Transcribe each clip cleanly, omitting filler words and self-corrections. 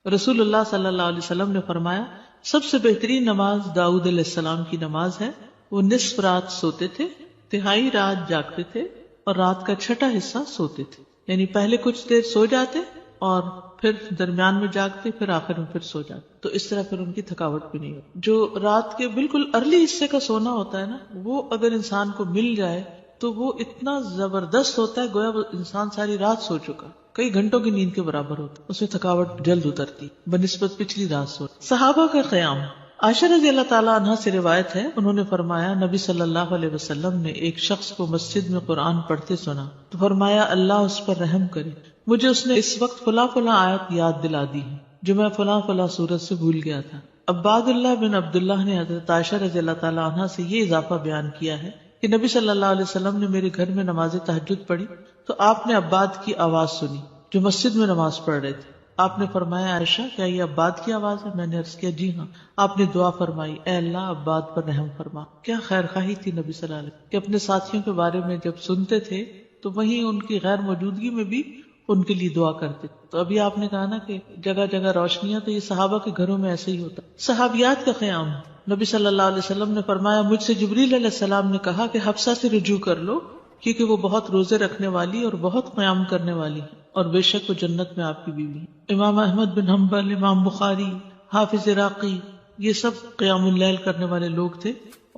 رسول اللہ صلی اللہ علیہ وسلم نے فرمایا سب سے بہترین نماز داؤد علیہ السلام کی نماز ہے. وہ نصف رات سوتے تھے, تہائی رات جاگتے تھے اور رات کا چھٹا حصہ سوتے تھے. یعنی پہلے کچھ دیر سو جاتے اور پھر درمیان میں جاگتے, پھر آخر میں پھر سو جاتے. تو اس طرح پھر ان کی تھکاوٹ بھی نہیں ہوتی. جو رات کے بالکل ارلی حصے کا سونا ہوتا ہے نا, وہ اگر انسان کو مل جائے تو وہ اتنا زبردست ہوتا ہے گویا وہ انسان ساری رات سو چکا, کئی گھنٹوں کی نیند کے برابر ہوتا ہے. اس میں تھکاوٹ جلد اترتی بنسبت پچھلی رات سو. صحابہ کا قیام. عائشہ رضی اللہ تعالیٰ عنہا سے روایت ہے, انہوں نے فرمایا نبی صلی اللہ علیہ وسلم نے ایک شخص کو مسجد میں قرآن پڑھتے سنا تو فرمایا اللہ اس پر رحم کرے, مجھے اس نے اس وقت فلاں فلاں آیت یاد دلا دی ہے جو میں فلاں فلاں سورت سے بھول گیا تھا. عباد اللہ بن عبداللہ نے حضرت عائشہ رضی اللہ تعالیٰ عنہا سے یہ اضافہ بیان کیا ہے کہ نبی صلی اللہ علیہ وسلم نے میرے گھر میں نماز تہجد پڑھی تو آپ نے عباد کی آواز سنی جو مسجد میں نماز پڑھ رہے تھے. آپ نے فرمایا عائشہ کیا یہ عباد کی آواز ہے؟ میں نے عرض کیا جی ہاں. آپ نے دعا فرمائی اے اللہ عباد پر رحم فرما. کیا خیر خواہی تھی نبی صلی اللہ علیہ وسلم کہ اپنے ساتھیوں کے بارے میں جب سنتے تھے تو وہیں ان کی غیر موجودگی میں بھی ان کے لیے دعا کرتے. تو ابھی آپ نے کہا نا کہ جگہ جگہ روشنیاں, تو یہ صحابہ کے گھروں میں ایسے ہی ہوتا. صحابیات کا قیام. نبی صلی اللہ علیہ وسلم نے فرمایا مجھ سے جبریل علیہ السلام نے کہا کہ حفصہ سے رجوع کر لو کیونکہ وہ بہت روزے رکھنے والی اور بہت قیام کرنے والی ہے اور بے شک وہ جنت میں آپ کی بیوی ہے. امام احمد بن حنبل, امام بخاری, حافظ عراقی, یہ سب قیام اللیل کرنے والے لوگ تھے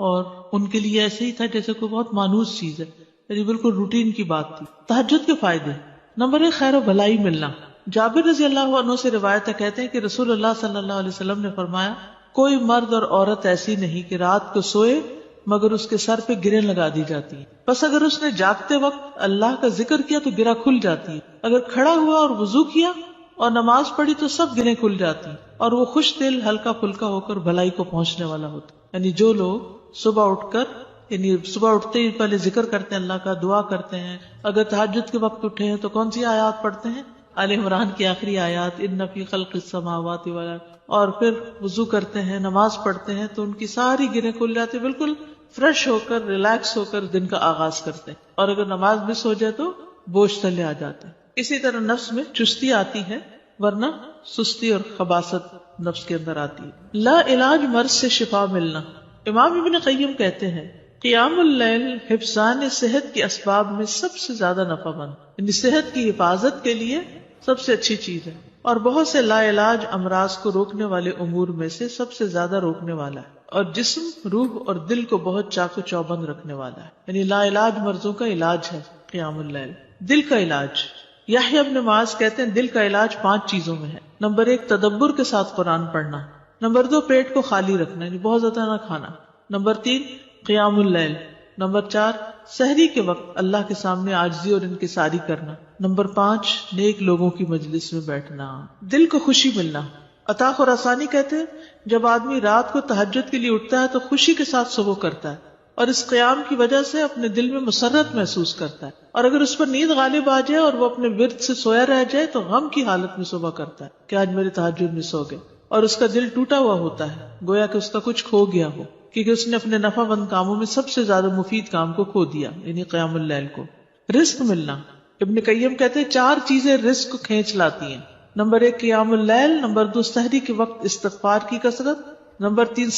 اور ان کے لیے ایسے ہی تھا جیسے کوئی بہت مانوس چیز ہے, یعنی بالکل روٹین کی بات تھی. تہجد کے فائدے. نمبر 1 خیر و بھلائی ملنا. جابر رضی اللہ عنہ سے روایت ہے, کہتے ہیں کہ رسول اللہ صلی اللہ علیہ وسلم نے فرمایا کوئی مرد اور عورت ایسی نہیں کہ رات کو سوئے مگر اس کے سر پہ گریں لگا دی جاتی ہے. بس اگر اس نے جاگتے وقت اللہ کا ذکر کیا تو گرہ کھل جاتی ہے, اگر کھڑا ہوا اور وضو کیا اور نماز پڑھی تو سب گریں کھل جاتی ہیں, اور وہ خوش دل ہلکا پھلکا ہو کر بھلائی کو پہنچنے والا ہوتا. یعنی جو لوگ صبح اٹھ کر یعنی صبح اٹھتے ہی پہلے ذکر کرتے ہیں, اللہ کا دعا کرتے ہیں, اگر تہجد کے وقت اٹھے ہیں تو کون سی آیات پڑھتے ہیں؟ آل عمران کی آخری آیات ان فی خلق السماوات والارض, اور پھر وضو کرتے ہیں, نماز پڑھتے ہیں تو ان کی ساری گریں کھل جاتی, بالکل فریش ہو کر ریلیکس ہو کر دن کا آغاز کرتے ہیں. اور اگر نماز مس ہو جائے تو بوجھ تلے آ جاتے ہیں. اسی طرح نفس میں چستی آتی ہے ورنہ سستی اور خباثت نفس کے اندر آتی ہے. لا علاج مرض سے شفا ملنا. امام ابن قیم کہتے ہیں قیام اللیل حفظان صحت کے اسباب میں سب سے زیادہ نفع مند, یعنی صحت کی حفاظت کے لیے سب سے اچھی چیز ہے, اور بہت سے لا علاج امراض کو روکنے والے امور میں سے سب سے زیادہ روکنے والا ہے, اور جسم, روح اور دل کو بہت چاق و چوبند رکھنے والا ہے. یعنی لا علاج مرضوں کا علاج ہے قیام اللیل. دل کا علاج. یحییٰ ابن معاذ کہتے ہیں دل کا علاج 5 چیزوں میں ہے. نمبر 1 تدبر کے ساتھ قرآن پڑھنا. نمبر 2 پیٹ کو خالی رکھنا, یعنی بہت زیادہ نہ کھانا. نمبر 3 قیام اللیل. نمبر 4 سحری کے وقت اللہ کے سامنے عاجزی اور انکساری کرنا. نمبر 5 نیک لوگوں کی مجلس میں بیٹھنا. دل کو خوشی ملنا. عطا خراسانی کہتے ہیں جب آدمی رات کو تہجد کے لیے اٹھتا ہے تو خوشی کے ساتھ صبح کرتا ہے اور اس قیام کی وجہ سے اپنے دل میں مسرت محسوس کرتا ہے, اور اگر اس پر نیند غالب آ جائے اور وہ اپنے ورد سے سویا رہ جائے تو غم کی حالت میں صبح کرتا ہے کہ آج میرے تہجد میں سو گئے, اور اس کا دل ٹوٹا ہوا ہوتا ہے گویا کہ اس کا کچھ کھو گیا ہو, کیونکہ اس نے اپنے نفع مند کاموں میں سب سے زیادہ مفید کام کو کھو دیا, یعنی قیام اللیل کو. رزق ملنا. ابن قیم کہتے ہیں 4 چیزیں رزق کو کھینچ لاتی ہیں. نمبر 1 قیام اللیل. نمبر 2 سحری کے وقت استغفار کی کثرت. نمبر 3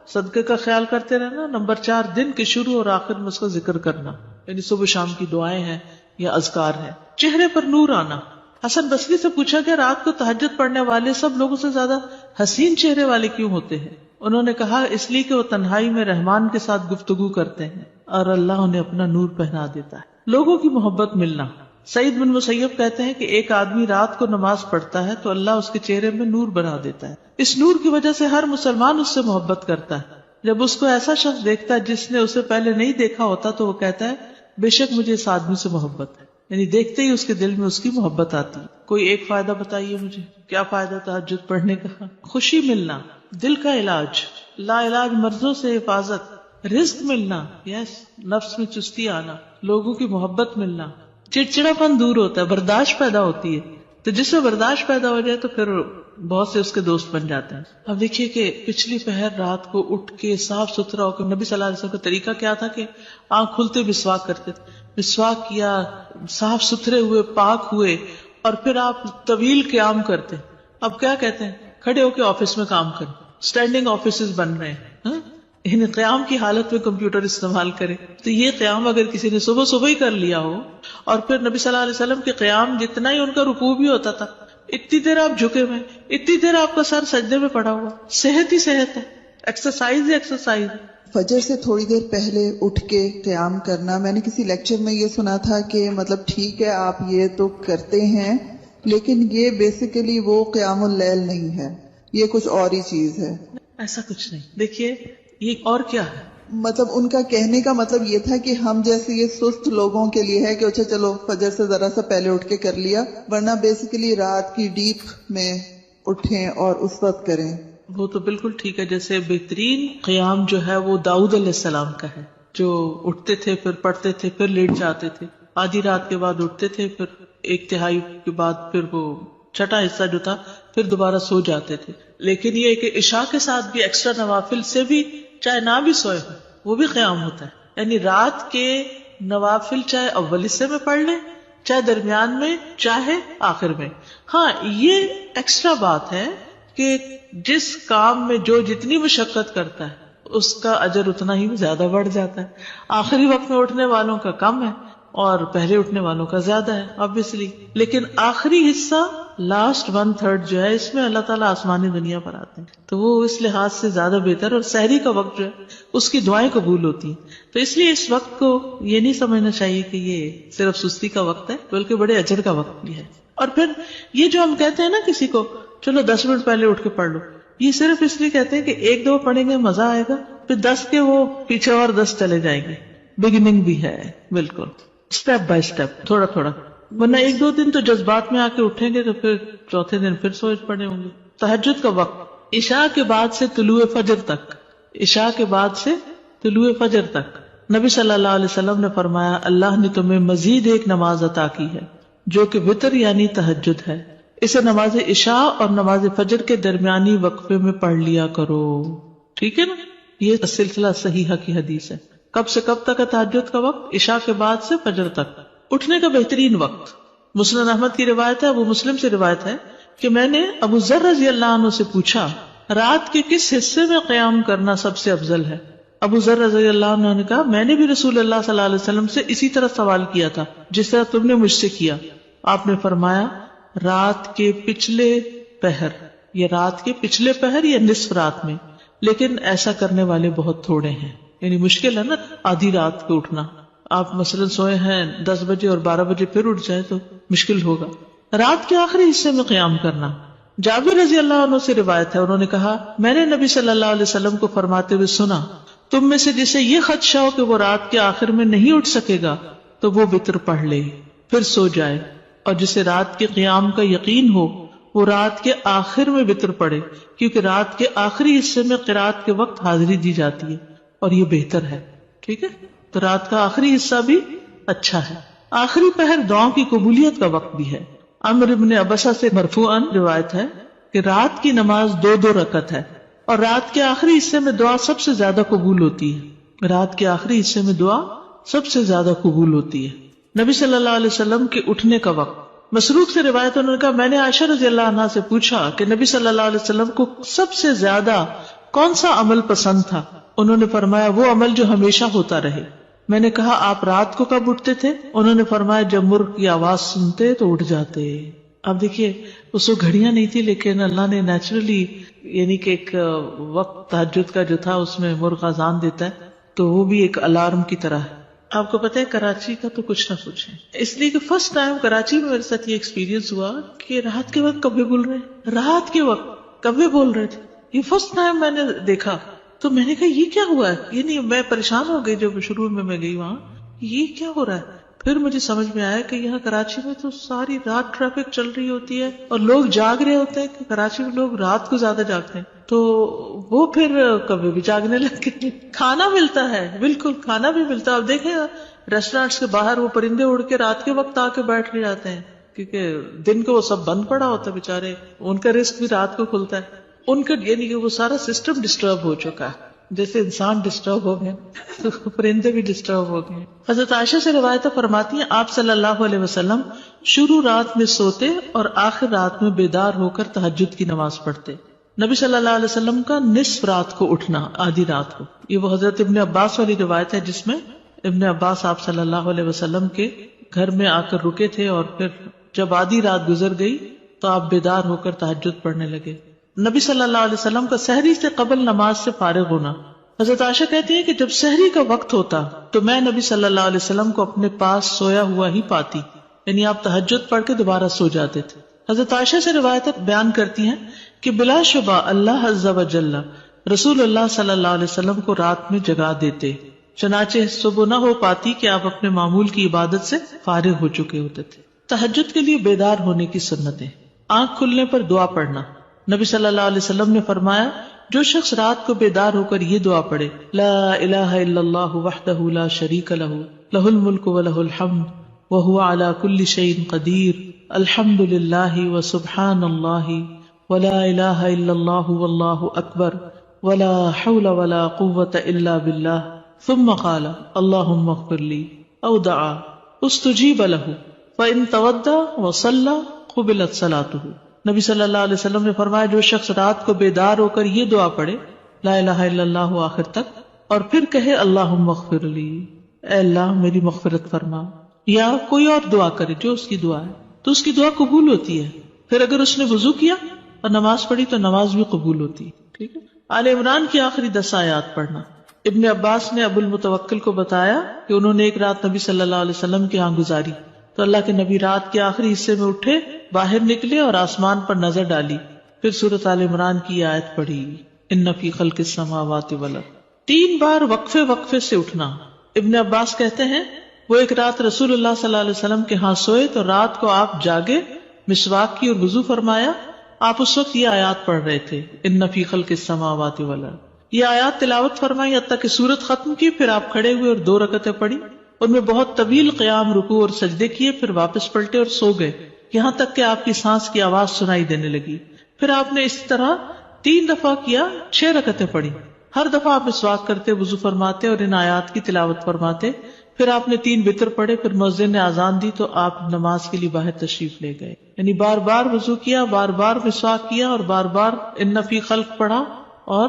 صدقے کا خیال کرتے رہنا. نمبر 4 دن کے شروع اور آخر میں اس کا ذکر کرنا, یعنی صبح شام کی دعائیں ہیں یا اذکار ہیں. چہرے پر نور آنا. حسن بصری سے پوچھا کہ رات کو تہجد پڑھنے والے سب لوگوں سے زیادہ حسین چہرے والے کیوں ہوتے ہیں؟ انہوں نے کہا اس لیے کہ وہ تنہائی میں رحمان کے ساتھ گفتگو کرتے ہیں اور اللہ انہیں اپنا نور پہنا دیتا ہے. لوگوں کی محبت ملنا. سعید بن مسیب کہتے ہیں کہ ایک آدمی رات کو نماز پڑھتا ہے تو اللہ اس کے چہرے میں نور بنا دیتا ہے. اس نور کی وجہ سے ہر مسلمان اس سے محبت کرتا ہے. جب اس کو ایسا شخص دیکھتا ہے جس نے اسے پہلے نہیں دیکھا ہوتا تو وہ کہتا ہے بے شک مجھے اس آدمی سے محبت ہے, یعنی دیکھتے ہی اس کے دل میں اس کی محبت آتی. کوئی ایک فائدہ بتائیے مجھے, کیا فائدہ تہجد پڑھنے کا؟ خوشی ملنا. دل کا علاج. لا علاج مرضوں سے حفاظت. رزق ملنا. یس. نفس میں چستی آنا. لوگوں کی محبت ملنا. چڑچڑا پن دور ہوتا ہے, برداشت پیدا ہوتی ہے. تو جس میں برداشت پیدا ہو جائے تو پھر بہت سے اس کے دوست بن جاتے ہیں. اب دیکھیے کہ پچھلی پہر رات کو اٹھ کے صاف ستھرا ہو کے, نبی صلی اللہ علیہ وسلم کا طریقہ کیا تھا کہ آنکھ کھلتے مسواک کرتے تھے. مسواک کیا, صاف ستھرے ہوئے, پاک ہوئے, اور پھر آپ طویل قیام کرتے. اب کیا کہتے ہیں, کھڑے ہو کے آفس میں کام کریں, اسٹینڈنگ آفیسز بن رہے ہیں, یعنی قیام کی حالت میں کمپیوٹر استعمال کرے. تو یہ قیام اگر کسی نے صبح صبح ہی کر لیا ہو, اور پھر نبی صلی اللہ علیہ وسلم کے قیام جتنا ہی ان کا رکوع بھی ہوتا تھا, اتنی دیر آپ جھکے ہوئے, اتنی دیر آپ کا سر سجدے میں پڑا ہوا, صحت ہی صحت ہے, ایکسرسائز ہی ایکسرسائز. فجر سے تھوڑی دیر پہلے اٹھ کے قیام کرنا, میں نے کسی لیکچر میں یہ سنا تھا کہ مطلب ٹھیک ہے آپ یہ تو کرتے ہیں, لیکن یہ بیسیکلی وہ قیام اللیل نہیں ہے, یہ کچھ اور ہی چیز ہے. ایسا کچھ نہیں. دیکھیے یہ اور کیا ہے, مطلب ان کا کہنے کا مطلب یہ تھا کہ ہم جیسے یہ سست لوگوں کے لیے ہے کہ اچھا چلو فجر سے ذرا سا پہلے اٹھ کے کر لیا, ورنہ بیسیکلی رات کی ڈیپ میں اٹھیں اور اس وقت کریں. وہ تو بالکل ٹھیک ہے. جیسے بہترین قیام جو ہے وہ داؤد علیہ السلام کا ہے, جو اٹھتے تھے پھر پڑھتے تھے پھر لیٹ جاتے تھے, آدھی رات کے بعد اٹھتے تھے, پھر ایک تہائی کے بعد پھر وہ چھٹا حصہ جو تھا پھر دوبارہ سو جاتے تھے. لیکن یہ کہ عشاء کے ساتھ بھی ایکسٹرا نوافل سے بھی چاہے نہ بھی سوئے وہ بھی قیام ہوتا ہے. یعنی رات کے نوافل چاہے اول حصے میں پڑھ لیں, چاہے درمیان میں, چاہے آخر میں. ہاں یہ ایکسٹرا بات ہے کہ جس کام میں جو جتنی مشقت کرتا ہے اس کا اجر اتنا ہی زیادہ بڑھ جاتا ہے. آخری وقت میں اٹھنے والوں کا کم ہے اور پہلے اٹھنے والوں کا زیادہ ہے obviously. لیکن آخری حصہ لاسٹ 1/3 جو ہے اس میں اللہ تعالیٰ آسمانی دنیا پر آتے ہیں, تو وہ اس لحاظ سے زیادہ بہتر. اور سحری کا وقت جو ہے اس کی دعائیں قبول ہوتی ہیں. تو اس لیے اس وقت کو یہ نہیں سمجھنا چاہیے کہ یہ صرف سستی کا وقت ہے, بلکہ بڑے اجر کا وقت بھی ہے. اور پھر یہ جو ہم کہتے ہیں نا کسی کو چلو 10 منٹ پہلے اٹھ کے پڑھ لو, یہ صرف اس لیے کہتے ہیں کہ 1-2 پڑھیں گے مزہ آئے گا, پھر 10 کے وہ پیچھے اور 10 چلے جائیں گے. بگننگ بھی ہے بالکل, اسٹیپ بائی اسٹیپ, تھوڑا تھوڑا. ورنہ 1-2 دن تو جذبات میں آ کے اٹھیں گے تو پھر چوتھے دن پھر سوچ پڑے ہوں گے. تہجد کا وقت عشاء کے بعد سے طلوع فجر تک, عشاء کے بعد سے طلوع فجر تک. نبی صلی اللہ علیہ وسلم نے فرمایا اللہ نے تمہیں مزید ایک نماز عطا کی ہے جو کہ وتر یعنی تہجد ہے, اسے نماز عشاء اور نماز فجر کے درمیانی وقفے میں پڑھ لیا کرو. ٹھیک ہے نا, یہ سلسلہ صحیحہ کی حدیث ہے. کب سے کب تک ہے تہجد کا وقت؟ عشاء کے بعد سے فجر تک. اٹھنے کا بہترین وقت مسند احمد کی روایت ہے, ابو مسلم سے روایت ہے کہ میں نے ابو ذر رضی اللہ عنہ سے پوچھا رات کے کس حصے میں قیام کرنا سب سے افضل ہے؟ ابو ذر رضی اللہ عنہ نے کہا میں نے بھی رسول اللہ صلی اللہ علیہ وسلم سے اسی طرح سوال کیا تھا جس طرح تم نے مجھ سے کیا. آپ نے فرمایا رات کے پچھلے پہر, یا رات کے پچھلے پہر یا نصف رات میں, لیکن ایسا کرنے والے بہت تھوڑے ہیں. یعنی مشکل ہے نا آدھی رات کو اٹھنا. آپ مثلا سوئے ہیں 10 بجے اور 12 بجے پھر اٹھ جائے تو مشکل ہوگا. رات کے آخری حصے میں قیام کرنا. جابر رضی اللہ عنہ سے روایت ہے, انہوں نے کہا میں نے نبی صلی اللہ علیہ وسلم کو فرماتے ہوئے سنا تم میں سے جسے یہ خدشہ ہو کہ وہ رات کے آخر میں نہیں اٹھ سکے گا تو وہ وتر پڑھ لے پھر سو جائے, اور جسے رات کے قیام کا یقین ہو وہ رات کے آخر میں وتر پڑھے, کیونکہ رات کے آخری حصے میں قرات کے وقت حاضری دی جاتی ہے اور یہ بہتر ہے. ٹھیک ہے, تو رات کا آخری حصہ بھی اچھا ہے. آخری پہر دعاؤں کی قبولیت کا وقت بھی ہے. عمرو بن ابسہ سے مرفوعاً روایت ہے کہ رات کی نماز 2 رکعت ہے اور رات کے آخری حصے میں دعا سب سے زیادہ قبول ہوتی ہے. رات کے آخری حصے میں دعا سب سے زیادہ قبول ہوتی ہے. نبی صلی اللہ علیہ وسلم کے اٹھنے کا وقت. مسروق سے روایت انہوں نے کہا میں نے عائشہ رضی اللہ عنہا سے پوچھا کہ نبی صلی اللہ علیہ وسلم کو سب سے زیادہ کون سا عمل پسند تھا؟ انہوں نے فرمایا وہ عمل جو ہمیشہ ہوتا رہے. میں نے کہا آپ رات کو کب اٹھتے تھے؟ انہوں نے فرمایا جب مرغ کی آواز سنتے تو اٹھ جاتے. اب دیکھیے اس وقت گھڑیاں نہیں تھی, لیکن اللہ نے نیچرلی یعنی کہ ایک وقت تہجد کا جو تھا اس میں مرغ اذان دیتا ہے تو وہ بھی ایک الارم کی طرح ہے. آپ کو پتہ ہے کراچی کا تو کچھ نہ پوچھیں, اس لیے کہ فرسٹ ٹائم کراچی میں میرے ساتھ یہ ایکسپیرینس ہوا کہ رات کے وقت کبھی بول رہے, رات کے وقت کبھی بول رہے تھے. یہ فرسٹ ٹائم میں نے دیکھا تو میں نے کہا یہ کیا ہوا ہے, یہ نہیں, میں پریشان ہو گئی جب شروع میں گئی وہاں, یہ کیا ہو رہا ہے. پھر مجھے سمجھ میں آیا کہ یہاں کراچی میں تو ساری رات ٹریفک چل رہی ہوتی ہے اور لوگ جاگ رہے ہوتے ہیں, کہ کراچی میں لوگ رات کو زیادہ جاگتے ہیں, تو وہ پھر کبھی بھی جاگنے لگے. کھانا ملتا ہے, بالکل کھانا بھی ملتا ہے. اب دیکھیں ریسٹورینٹس کے باہر وہ پرندے اڑ کے رات کے وقت آ کے بیٹھ کے جاتے ہیں, کیونکہ دن کو وہ سب بند پڑا ہوتا ہے بیچارے, ان کا رزق بھی رات کو کھلتا ہے. ان کا یعنی کہ وہ سارا سسٹم ڈسٹرب ہو چکا ہے. جیسے انسان ڈسٹرب ہو گئے تو پرندے بھی ڈسٹرب ہو گئے. حضرت عائشہ سے روایت فرماتی ہیں آپ صلی اللہ علیہ وسلم شروع رات میں سوتے اور آخر رات میں بیدار ہو کر تہجد کی نماز پڑھتے. نبی صلی اللہ علیہ وسلم کا نصف رات کو اٹھنا، آدھی رات کو، یہ وہ حضرت ابن عباس والی روایت ہے جس میں ابن عباس آپ صلی اللہ علیہ وسلم کے گھر میں آ کر رکے تھے اور پھر جب آدھی رات گزر گئی تو آپ بیدار ہو کر تہجد پڑھنے لگے. نبی صلی اللہ علیہ وسلم کا سحری سے قبل نماز سے فارغ ہونا. حضرت عائشہ کہتی ہیں کہ جب سحری کا وقت ہوتا تو میں نبی صلی اللہ علیہ وسلم کو اپنے پاس سویا ہوا ہی پاتی، یعنی آپ تہجد پڑھ کے دوبارہ سو جاتے تھے. حضرت عائشہ سے روایت بیان کرتی ہیں کہ بلا شبہ اللہ عز و جل رسول اللہ صلی اللہ علیہ وسلم کو رات میں جگا دیتے، چنانچہ صبح نہ ہو پاتی کہ آپ اپنے معمول کی عبادت سے فارغ ہو چکے ہوتے تھے. تہجد کے لیے بیدار ہونے کی سنتیں. آنکھ کھلنے پر دعا پڑھنا. نبی صلی اللہ علیہ وسلم نے فرمایا جو شخص رات کو بیدار ہو کر یہ دعا پڑھے لا الہ الا اللہ وحدہ لا شریک لہ لہ الملک ولہ الحمد وہو علی کل شیء قدیر الحمد للہ وسبحان اللہ ولا الہ الا اللہ واللہ اکبر ولا حول ولا قوة الا باللہ ثم قال اللہم اغفر لی او دعا استجیب لہ فإن تودع وصلى قبلت صلاتہ. نبی صلی اللہ علیہ وسلم نے فرمایا جو شخص رات کو بیدار ہو کر یہ دعا پڑھے لا الہ الا اللہ آخر تک اور پھر کہے اللہم اغفر لی، اے اللہ میری مغفرت فرما، یا کوئی اور دعا کرے جو اس کی دعا ہے تو اس کی دعا قبول ہوتی ہے. پھر اگر اس نے وضو کیا اور نماز پڑھی تو نماز بھی قبول ہوتی ہے. ٹھیک ہے. آل عمران کی آخری 10 آیات پڑھنا. ابن عباس نے ابو المتوکل کو بتایا کہ انہوں نے ایک رات نبی صلی اللہ علیہ وسلم کے ہاں گزاری تو اللہ کے نبی رات کے آخری حصے میں اٹھے، باہر نکلے اور آسمان پر نظر ڈالی، پھر سورۃ آل عمران کی آیت پڑھی ان فی خلق السماوات والارض. 3 بار وقفے سے اٹھنا. ابن عباس کہتے ہیں وہ ایک رات رسول اللہ صلی اللہ علیہ وسلم کے ہاں سوئے تو رات کو آپ جاگے، مسواک کی اور وضو فرمایا. آپ اس وقت یہ آیات پڑھ رہے تھے ان فی خلق السماوات والارض. یہ آیات تلاوت فرمائی حتیٰ کہ سورت ختم کی، پھر آپ کھڑے ہوئے اور 2 رکعتیں پڑھی. ان میں بہت طویل قیام، رکوع اور سجدے کیے، پھر واپس پلٹے اور سو گئے یہاں تک کہ آپ کی سانس کی آواز سنائی دینے لگی. پھر آپ نے اس طرح 3 دفعہ کیا، 6 رکعتیں پڑھی. ہر دفعہ آپ مسواک کرتے، وضو فرماتے اور ان آیات کی تلاوت فرماتے. پھر آپ نے 3 وتر پڑھے، پھر مؤذن نے اذان دی تو آپ نماز کے لیے باہر تشریف لے گئے. یعنی بار بار وضو کیا، بار بار مسواک کیا اور بار بار ان فی خلق پڑھا اور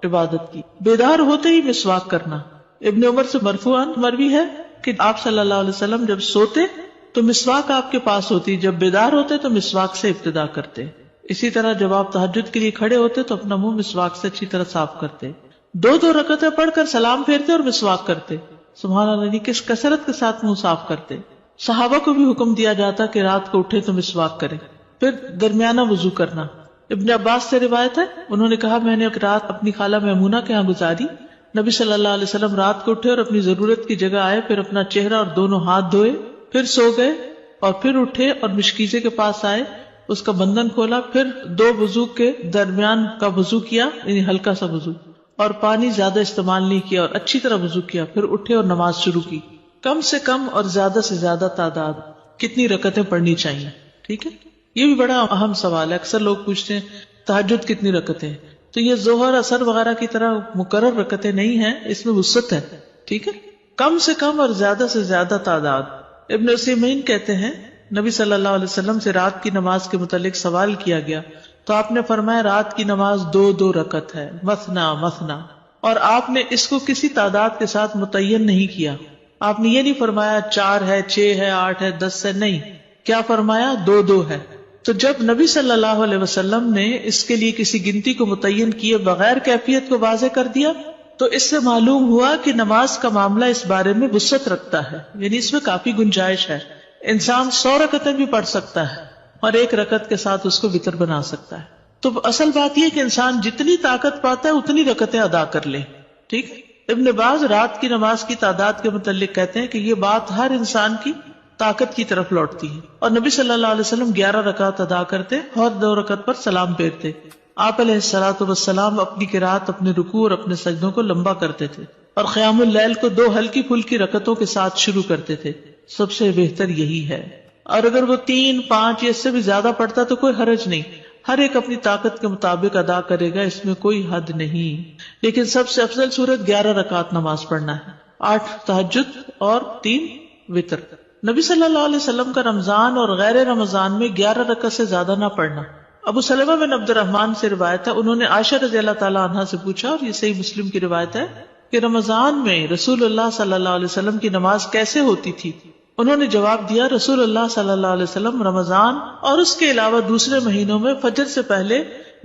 عبادت کی. بیدار ہوتے ہی مسواک کرنا. ابن عمر سے مرفوعاً مروی ہے کہ آپ صلی اللہ علیہ وسلم جب سوتے تو مسواک آپ کے پاس ہوتی، جب بیدار ہوتے تو مسواک سے ابتدا کرتے. اسی طرح جب آپ تہجد کے لیے کھڑے ہوتے تو اپنا منہ مسواک سے اچھی طرح صاف کرتے. 2 رکعتیں پڑھ کر سلام پھیرتے اور مسواک کرتے. سبحان اللہ، کس کثرت کے ساتھ منہ صاف کرتے. صحابہ کو بھی حکم دیا جاتا کہ رات کو اٹھے تو مسواک کرے. پھر درمیانہ وضو کرنا. ابن عباس سے روایت ہے انہوں نے کہا میں نے ایک رات اپنی خالہ میمونہ کے ہاں گزاری. نبی صلی اللہ علیہ وسلم رات کو اٹھے اور اپنی ضرورت کی جگہ آئے، پھر اپنا چہرہ اور دونوں ہاتھ دھوئے، پھر سو گئے اور پھر اٹھے اور مشکیزے کے پاس آئے، اس کا بندھن کھولا، پھر 2 وضو کے درمیان کا وضو کیا، یعنی ہلکا سا وضو، اور پانی زیادہ استعمال نہیں کیا اور اچھی طرح وضو کیا. پھر اٹھے اور نماز شروع کی. کم سے کم اور زیادہ سے زیادہ تعداد کتنی رکعتیں پڑھنی چاہیے؟ ٹھیک ہے. یہ بھی بڑا اہم سوال ہے. اکثر لوگ پوچھتے ہیں تہجد کتنی رکعتیں؟ تو یہ ظہر اثر وغیرہ کی طرح مقرر رکعتیں نہیں ہیں، اس میں وسعت ہے. ٹھیک ہے. کم سے کم اور زیادہ سے زیادہ تعداد. ابن عثیمین کہتے ہیں نبی صلی اللہ علیہ وسلم سے رات کی نماز کے متعلق سوال کیا گیا تو آپ نے فرمایا رات کی نماز 2 رکعت ہے، مثنا مثنا، اور آپ نے اس کو کسی تعداد کے ساتھ متعین نہیں کیا. آپ نے یہ نہیں فرمایا 4 ہے، 6 ہے، 8 ہے، 10 ہے، نہیں. کیا فرمایا؟ 2 ہے. تو جب نبی صلی اللہ علیہ وسلم نے اس کے لیے کسی گنتی کو متعین کیے بغیر کیفیت کو واضح کر دیا تو اس سے معلوم ہوا کہ نماز کا معاملہ اس بارے میں وسعت رکھتا ہے، یعنی اس میں کافی گنجائش ہے. انسان 100 رکعتیں بھی پڑھ سکتا ہے اور 1 رکعت کے ساتھ اس کو وتر بنا سکتا ہے. تو اصل بات یہ کہ انسان جتنی طاقت پاتا ہے اتنی رکعتیں ادا کر لے. ٹھیک. ابن باز رات کی نماز کی تعداد کے متعلق کہتے ہیں کہ یہ بات ہر انسان کی طاقت کی طرف لوٹتی ہے، اور نبی صلی اللہ علیہ وسلم 11 رکعت ادا کرتے اور 2 رکعت پر سلام پھیرتے. آپ علیہ الصلوۃ والسلام اپنی قرات، اپنے رکوع اور اپنے سجدوں کو لمبا کرتے تھے اور قیام اللیل کو 2 ہلکی پھلکی رکعتوں کے ساتھ شروع کرتے تھے. سب سے بہتر یہی ہے، اور اگر وہ 3، 5 یا اس سے بھی زیادہ پڑھتا تو کوئی حرج نہیں. ہر ایک اپنی طاقت کے مطابق ادا کرے گا، اس میں کوئی حد نہیں. لیکن سب سے افضل صورت 11 رکعت نماز پڑھنا ہے، 8 تہجد اور 3 وتر. نبی صلی اللہ علیہ وسلم کا رمضان اور غیر رمضان میں 11 رکعت سے زیادہ نہ پڑھنا. ابو سلمہ بن عبد الرحمن سے روایت ہے، انہوں نے عائشہ رضی اللہ تعالی عنہا سے پوچھا، اور یہ صحیح مسلم کی روایت ہے، کہ رمضان میں رسول اللہ صلی اللہ علیہ وسلم کی نماز کیسے ہوتی تھی؟ انہوں نے جواب دیا، رسول اللہ صلی اللہ علیہ وسلم رمضان اور اس کے علاوہ دوسرے مہینوں میں فجر سے پہلے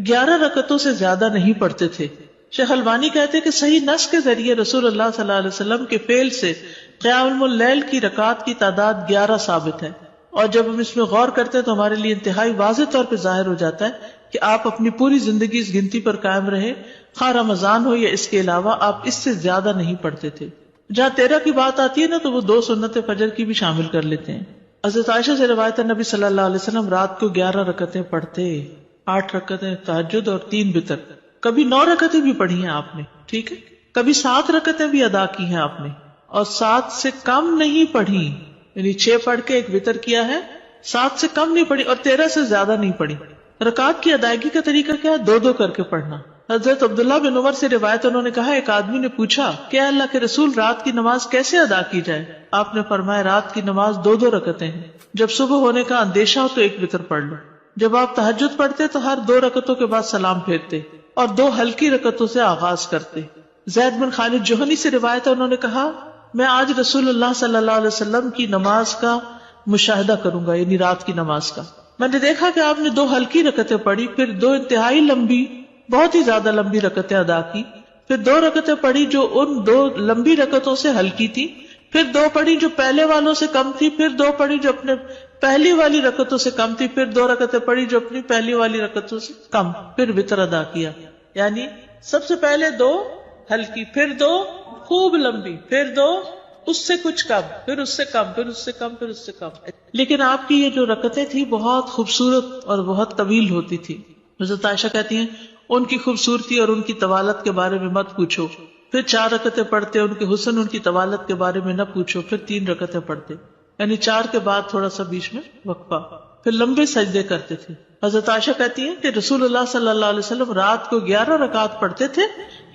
11 رکعتوں سے زیادہ نہیں پڑھتے تھے. شیخ البانی کہتے ہیں کہ صحیح نص کے ذریعے رسول اللہ صلی اللہ علیہ وسلم کے فعل سے قیام اللیل کی رکعات کی تعداد 11 ثابت ہے، اور جب ہم اس میں غور کرتے ہیں تو ہمارے لیے انتہائی واضح طور پہ ظاہر ہو جاتا ہے کہ آپ اپنی پوری زندگی اس گنتی پر قائم رہے، خواہ رمضان ہو یا اس کے علاوہ، آپ اس سے زیادہ نہیں پڑھتے تھے. جہاں 13 کی بات آتی ہے نا تو وہ 2 سنت فجر کی بھی شامل کر لیتے ہیں. حضرت عائشہ سے روایت ہے، نبی صلی اللہ علیہ وسلم رات کو 11 رکعتیں پڑھتے، 8 رکعتیں تہجد اور 3 وتر. کبھی 9 رکعتیں بھی پڑھی ہیں آپ نے، ٹھیک ہے، کبھی 7 رکعتیں بھی ادا کی ہیں آپ نے، اور 7 سے کم نہیں پڑھی، یعنی 6 پڑھ کے 1 وتر کیا ہے، 7 سے کم نہیں پڑھی اور 13 سے زیادہ نہیں پڑھی. رکعت کی ادائیگی کا طریقہ کیا ہے؟ 2 کر کے پڑھنا. حضرت عبداللہ بن عمر سے روایت، انہوں نے کہا، ایک آدمی نے پوچھا کہ اللہ کے رسول رات کی نماز کیسے ادا کی جائے؟ آپ نے فرمایا، رات کی نماز 2 رکعتیں ہیں، جب صبح ہونے کا اندیشہ ہو تو 1 وتر پڑھ لو. جب آپ تہجد پڑھتے تو ہر 2 رکعتوں کے بعد سلام پھیرتے اور 2 ہلکی رکعتوں سے آغاز کرتے. زید بن خالد جوہنی سے روایت ہے، انہوں نے کہا، میں آج رسول اللہ صلی اللہ علیہ وسلم کی نماز کا مشاہدہ کروں گا، یعنی رات کی نماز کا. میں نے دیکھا کہ آپ نے 2 ہلکی رکعتیں پڑھی، پھر 2 انتہائی لمبی، بہت ہی زیادہ لمبی رکعتیں ادا کی، پھر 2 رکعتیں پڑھی جو ان 2 لمبی رکعتوں سے ہلکی تھی، پھر 2 پڑھی جو پہلے والوں سے کم تھی، پھر 2 پڑھی جو اپنے پہلی والی رکعتوں سے کم تھی، پھر 2 رکعتیں پڑھی جو اپنی پہلی والی رکعتوں سے کم، پھر وتر ادا کیا. یعنی سب سے پہلے 2 ہلکی، پھر 2 خوب لمبی، پھر 2 اس سے کچھ کم، پھر اس سے کم، پھر اس سے کم، پھر اس سے کم. لیکن آپ کی یہ جو رکعتیں تھی بہت خوبصورت اور بہت طویل ہوتی تھی. حضرت عائشہ کہتی ہیں، ان کی خوبصورتی اور ان کی طوالت کے بارے میں مت پوچھو. پھر 4 رکعتیں پڑھتے، ان کے حسن، ان کی طوالت کے بارے میں نہ پوچھو. پھر 3 رکعتیں پڑھتے، یعنی 4 کے بعد تھوڑا سا بیچ میں وقفہ، پھر لمبے سجدے کرتے تھے. حضرت عائشہ کہتی ہیں کہ رسول اللہ صلی اللہ علیہ وسلم رات کو 11 رکعت پڑھتے تھے،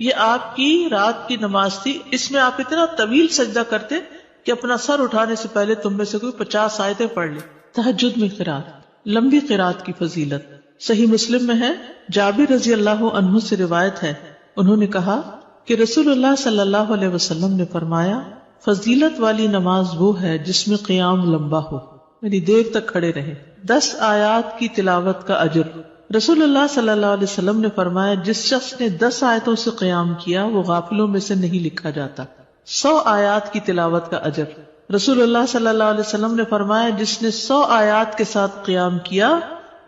یہ آپ کی رات کی نماز تھی. اس میں آپ اتنا طویل سجدہ کرتے کہ اپنا سر اٹھانے سے پہلے تم میں سے کوئی 50 آیتیں پڑھ لے. تہجد میں قرات، لمبی قرات کی فضیلت صحیح مسلم میں ہے. جابر رضی اللہ عنہ سے روایت ہے، انہوں نے کہا کہ رسول اللہ صلی اللہ علیہ وسلم نے فرمایا، فضیلت والی نماز وہ ہے جس میں قیام لمبا ہو، یعنی دیر تک کھڑے رہے. 10 آیات کی تلاوت کا اجر. رسول اللہ صلی اللہ علیہ وسلم نے فرمایا، جس شخص نے 10 آیتوں سے قیام کیا وہ غافلوں میں سے نہیں لکھا جاتا. 100 آیات کی تلاوت کا اجر. رسول اللہ صلی اللہ علیہ وسلم نے فرمایا، جس نے 100 آیات کے ساتھ قیام کیا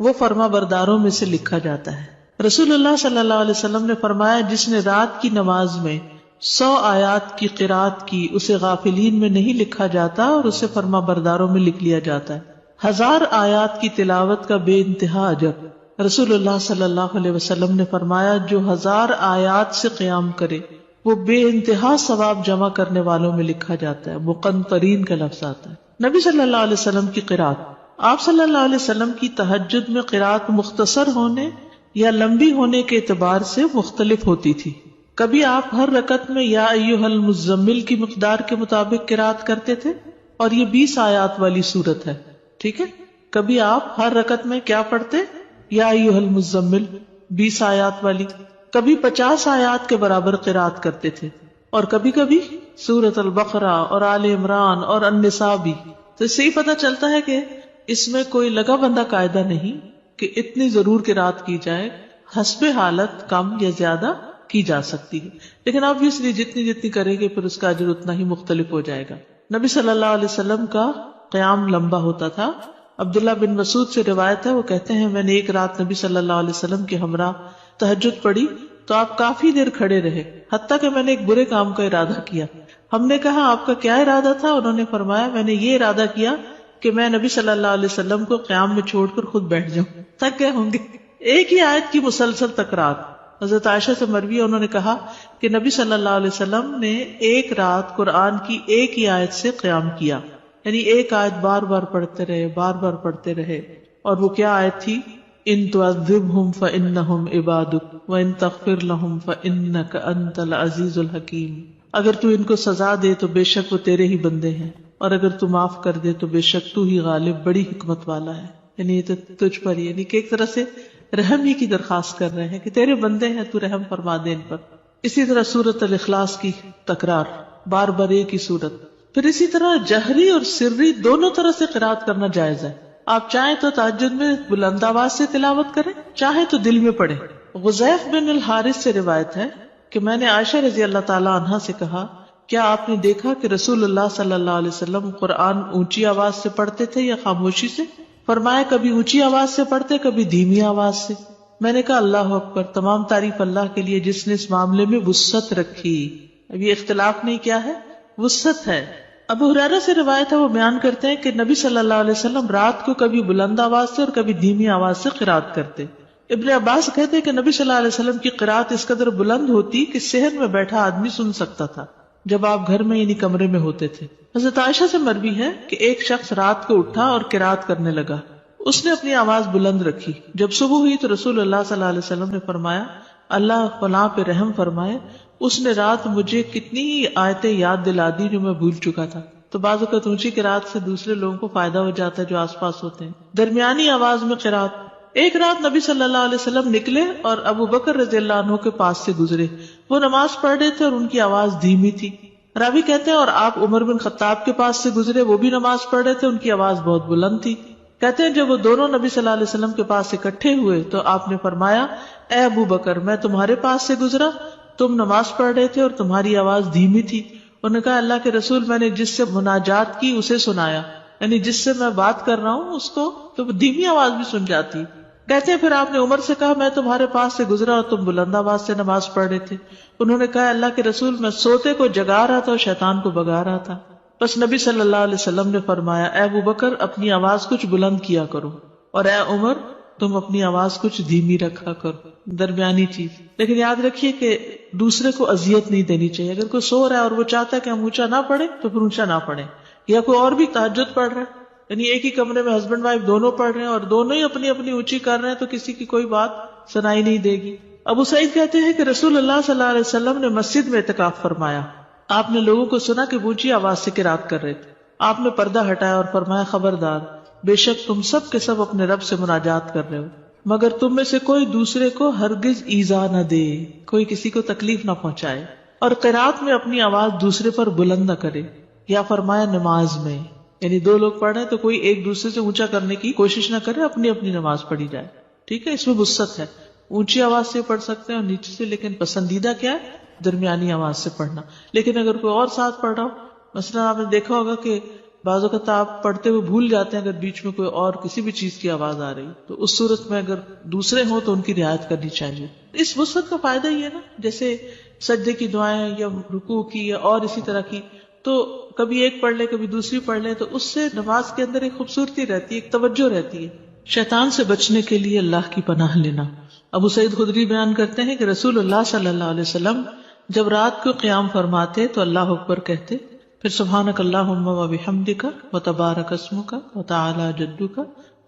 وہ فرما برداروں میں سے لکھا جاتا ہے. رسول اللہ صلی اللہ علیہ وسلم نے فرمایا، جس نے رات کی نماز میں 100 آیات کی قرات کی اسے غافلین میں نہیں لکھا جاتا اور اسے فرما برداروں میں لکھ لیا جاتا ہے. 1000 آیات کی تلاوت کا بے انتہا اجر. رسول اللہ صلی اللہ علیہ وسلم نے فرمایا، جو 1000 آیات سے قیام کرے وہ بے انتہا ثواب جمع کرنے والوں میں لکھا جاتا ہے. مقنطرین کا لفظ آتا ہے. نبی صلی اللہ علیہ وسلم کی قرات. آپ صلی اللہ علیہ وسلم کی تہجد میں قرات مختصر ہونے یا لمبی ہونے کے اعتبار سے مختلف ہوتی تھی. کبھی آپ ہر رکعت میں یا ایھا المزمل کی مقدار کے مطابق قرات کرتے تھے، اور یہ 20 آیات والی سورت ہے، ٹھیک ہے. کبھی آپ ہر رکعت میں کیا پڑھتے؟ یا ایھا المزمل 20 آیات والی. کبھی 50 آیات کے برابر قرات کرتے تھے، اور کبھی کبھی سورۃ البقرہ اور آل عمران اور النساء بھی. تو اس سے ہی پتہ چلتا ہے کہ اس میں کوئی لگا بندہ قاعدہ نہیں کہ اتنی ضرور قرات کی جائے، حسب حالت کم یا زیادہ کی جا سکتی ہے، لیکن obviously جتنی کرے گے پھر اس کا اجر اتنا ہی مختلف ہو جائے گا. نبی صلی اللہ علیہ وسلم کا قیام لمبا ہوتا تھا. عبداللہ بن مسعود سے روایت ہے، وہ کہتے ہیں، میں نے ایک رات نبی صلی اللہ علیہ وسلم کے ہمراہ تہجد پڑھی تو آپ کافی دیر کھڑے رہے، حتیٰ کہ میں نے ایک برے کام کا ارادہ کیا. ہم نے کہا، آپ کا کیا ارادہ تھا؟ انہوں نے فرمایا، میں نے یہ ارادہ کیا کہ میں نبی صلی اللہ علیہ وسلم کو قیام میں چھوڑ کر خود بیٹھ جاؤں. تھک گئے ہوں گے. ایک ہی آیت کی مسلسل تکرار. حضرت عائشہ سے مروی، انہوں نے کہا کہ نبی صلی اللہ علیہ وسلم نے ایک رات قرآن کی ایک ہی آیت سے قیام کیا، یعنی ایک آیت بار بار پڑھتے رہے، بار بار پڑھتے رہے. اور وہ کیا آیت تھی؟ ان تعذبهم فانہم عبادک وان تغفر لهم فانک انت العزیز الحکیم. اگر تو ان کو سزا دے تو بے شک وہ تیرے ہی بندے ہیں، اور اگر تو معاف کر دے تو بے شک تو ہی غالب بڑی حکمت والا ہے. یعنی یہ تو تجھ پر، یعنی کہ ایک طرح سے رحم ہی کی درخواست کر رہے ہیں کہ تیرے بندے ہیں، تو رحم فرما دے ان پر. اسی طرح سورۃ الاخلاص کی تکرار، بار بار ایک ہی سورت. پھر اسی طرح جہری اور سری دونوں طرح سے قرات کرنا جائز ہے. آپ چاہیں تو تہجد میں بلند آواز سے تلاوت کریں، چاہیں تو دل میں پڑھیں. غزیف بن الحارث سے روایت ہے کہ میں نے عائشہ رضی اللہ تعالی عنہا سے کہا، کیا آپ نے دیکھا کہ رسول اللہ صلی اللہ علیہ وسلم قرآن اونچی آواز سے پڑھتے تھے یا خاموشی سے؟ فرمایا کبھی اونچی آواز سے پڑھتے، کبھی دھیمی آواز سے. میں نے کہا اللہ اکبر، تمام تعریف اللہ کے لیے جس نے اس معاملے میں وسعت رکھی. اب یہ اختلاف نہیں، کیا ہے؟ وسعت ہے. ابو ہریرہ سے روایت ہے، وہ بیان کرتے ہیں کہ نبی صلی اللہ علیہ وسلم رات کو کبھی بلند آواز سے اور کبھی دھیمی آواز سے قرات کرتے. ابن عباس کہتے ہیں کہ نبی صلی اللہ علیہ وسلم کی قرات اس قدر بلند ہوتی کہ صحن میں بیٹھا آدمی سن سکتا تھا جب آپ گھر میں یعنی کمرے میں ہوتے تھے. حضرت عائشہ سے مروی ہے کہ ایک شخص رات کو اٹھا اور قرات کرنے لگا. اس نے اپنی آواز بلند رکھی. جب صبح ہوئی تو رسول اللہ صلی اللہ علیہ وسلم نے فرمایا اللہ فلاں پہ رحم فرمائے، اس نے رات مجھے کتنی ہی آیتیں یاد دلا دی جو میں بھول چکا تھا. تو بعض اوقات اونچی قرات سے دوسرے لوگوں کو فائدہ ہو جاتا ہے جو آس پاس ہوتے ہیں. درمیانی آواز میں قرات. ایک رات نبی صلی اللہ علیہ وسلم نکلے اور ابو بکر رضی اللہ عنہ کے پاس سے گزرے. وہ نماز پڑھ رہے تھے اور ان کی آواز دھیمی تھی. راوی کہتے ہیں اور آپ عمر بن خطاب کے پاس سے گزرے، وہ بھی نماز پڑھ رہے تھے، ان کی آواز بہت بلند تھی. کہتے ہیں جب وہ دونوں نبی صلی اللہ علیہ وسلم کے پاس اکٹھے ہوئے تو آپ نے فرمایا اے ابو بکر، میں تمہارے پاس سے گزرا، تم نماز پڑھ رہے تھے اور تمہاری آواز دھیمی تھی. انہوں نے کہا اللہ کے رسول، میں نے جس سے مناجات کی اسے سنایا، یعنی جس سے میں بات کر رہا ہوں اس کو تو دھیمی آواز بھی سن جاتی. کہتے ہیں پھر آپ نے عمر سے کہا میں تمہارے پاس سے گزرا اور تم بلند آواز سے نماز پڑھ رہے تھے. انہوں نے کہا اللہ کے رسول، میں سوتے کو جگا رہا تھا اور شیطان کو بگا رہا تھا. بس نبی صلی اللہ علیہ وسلم نے فرمایا اے ابو بکر، اپنی آواز کچھ بلند کیا کرو، اور اے عمر، تم اپنی آواز کچھ دھیمی رکھا کرو. درمیانی چیز. لیکن یاد رکھیے کہ دوسرے کو اذیت نہیں دینی چاہیے. اگر کوئی سو رہا ہے اور وہ چاہتا ہے کہ ہم اونچا نہ پڑھیں تو پھر اونچا نہ پڑھیں. یا کوئی اور بھی تہجد پڑھ رہا ہے، یعنی ایک ہی کمرے میں ہسبینڈ وائف دونوں پڑھ رہے ہیں اور دونوں ہی اپنی اپنی اونچی کر رہے ہیں تو کسی کی کوئی بات سنائی نہیں دے گی. ابو سعید کہتے ہیں کہ رسول اللہ صلی اللہ علیہ وسلم نے مسجد میں اعتکاف فرمایا. آپ نے لوگوں کو سنا کہ اونچی آواز سے قرات کر رہے تھے. آپ نے پردہ ہٹایا اور فرمایا خبردار، بے شک تم سب کے سب اپنے رب سے مناجات کر رہے ہو، مگر تم میں سے کوئی دوسرے کو ہرگز ایذا نہ دے، کوئی کسی کو تکلیف نہ پہنچائے، اور قرات میں اپنی آواز دوسرے پر بلند نہ کرے. یا فرمایا نماز میں، یعنی دو لوگ پڑھ رہے ہیں تو کوئی ایک دوسرے سے اونچا کرنے کی کوشش نہ کرے، اپنی اپنی نماز پڑھی جائے. ٹھیک ہے، اس میں وسعت ہے. اونچی آواز سے پڑھ سکتے ہیں اور نیچے سے، لیکن پسندیدہ کیا ہے؟ درمیانی آواز سے پڑھنا. لیکن اگر کوئی اور ساتھ پڑھ رہا ہو، مثلا آپ نے دیکھا ہوگا کہ بعض اوقات آپ پڑھتے ہوئے بھول جاتے ہیں اگر بیچ میں کوئی اور کسی بھی چیز کی آواز آ رہی تو اس صورت میں اگر دوسرے ہوں تو ان کی رعایت کرنی چاہیے. اس وسعت کا فائدہ یہ ہے نا، جیسے سجدے کی دعائیں یا رکوع کی یا اور اسی طرح کی، تو کبھی ایک پڑھ لے کبھی دوسری پڑھ لے تو اس سے نماز کے اندر ایک خوبصورتی رہتی ہے، ایک توجہ رہتی ہے. شیطان سے بچنے کے لیے اللہ کی پناہ لینا. ابو سعید خدری بیان کرتے ہیں کہ رسول اللہ صلی اللہ علیہ وسلم جب رات کو قیام فرماتے تو اللہ اکبر کہتے، پھر سبحانک اللہم و بحمدک و تبارک اسمک و تعالی جدک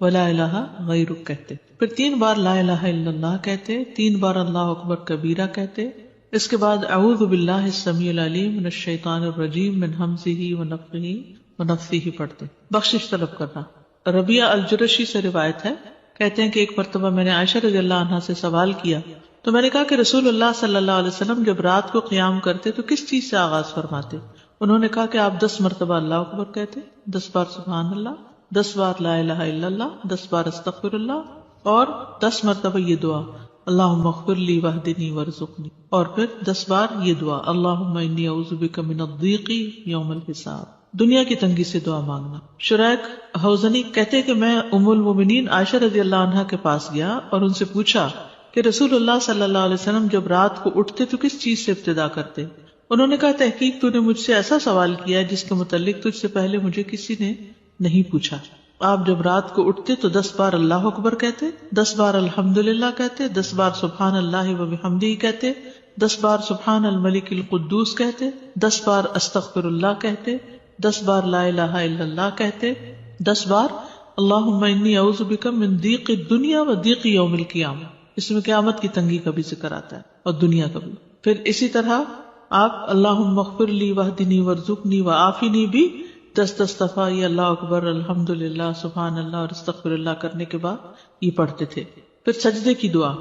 و لا الہ غیرک کہتے، پھر 3 بار لا الہ الا اللہ کہتے، 3 بار اللہ اکبر کبیرہ کہتے. اس کے بعد اعوذ باللہ السمیع العلیم من الشیطان الرجیم من ہمزہ ونفخہ ونفثہ پڑھتے. بخشش طلب کرنا. ربیعہ الجرشی سے روایت ہے، کہتے ہیں کہ ایک مرتبہ میں نے عائشہ رضی اللہ عنہا سے سوال کیا تو میں نے کہا کہ رسول اللہ صلی اللہ علیہ وسلم جب رات کو قیام کرتے تو کس چیز سے آغاز فرماتے؟ انہوں نے کہا کہ آپ 10 مرتبہ اللہ اکبر کہتے، 10 بار سبحان اللہ، 10 بار لا الہ الا اللہ، 10 بار استغفر اللہ، اور 10 مرتبہ یہ دعا اللہم اغفر لی واہدنی وارزقنی، اور پھر 10 بار یہ دعا اللہم انی اعوذ بک من الضیق یوم الحساب، دنیا کی تنگی سے دعا مانگنا. شریک حوزنی کہتے کہ میں ام المومنین عائشہ رضی اللہ عنہا کے پاس گیا اور ان سے پوچھا کہ رسول اللہ صلی اللہ علیہ وسلم جب رات کو اٹھتے تو کس چیز سے ابتدا کرتے؟ انہوں نے کہا تحقیق تو نے مجھ سے ایسا سوال کیا جس کے متعلق تجھ سے پہلے مجھے کسی نے نہیں پوچھا. آپ جب رات کو اٹھتے تو 10 بار اللہ اکبر کہتے، 10 بار الحمدللہ کہتے، 10 بار سبحان اللہ و بحمدہ کہتے، 10 بار سبحان الملک القدوس کہتے، 10 بار استغفر اللہ کہتے، 10 بار لا الہ الا اللہ کہتے، 10 بار اللہم انی اعوذ بک من ضیق الدنیا و ضیق یوم القیامہ، اس میں قیامت کی تنگی کا بھی ذکر آتا ہے اور دنیا کا بھی. پھر اسی طرح آپ اللہم اغفر لی واہدنی وارزقنی وعافنی بھی 10 دفعہ یہ اللہ اکبر الحمدللہ سبحان اللہ اور استغفر اللہ کرنے کے بعد یہ پڑھتے تھے. پھر سجدے کی دعا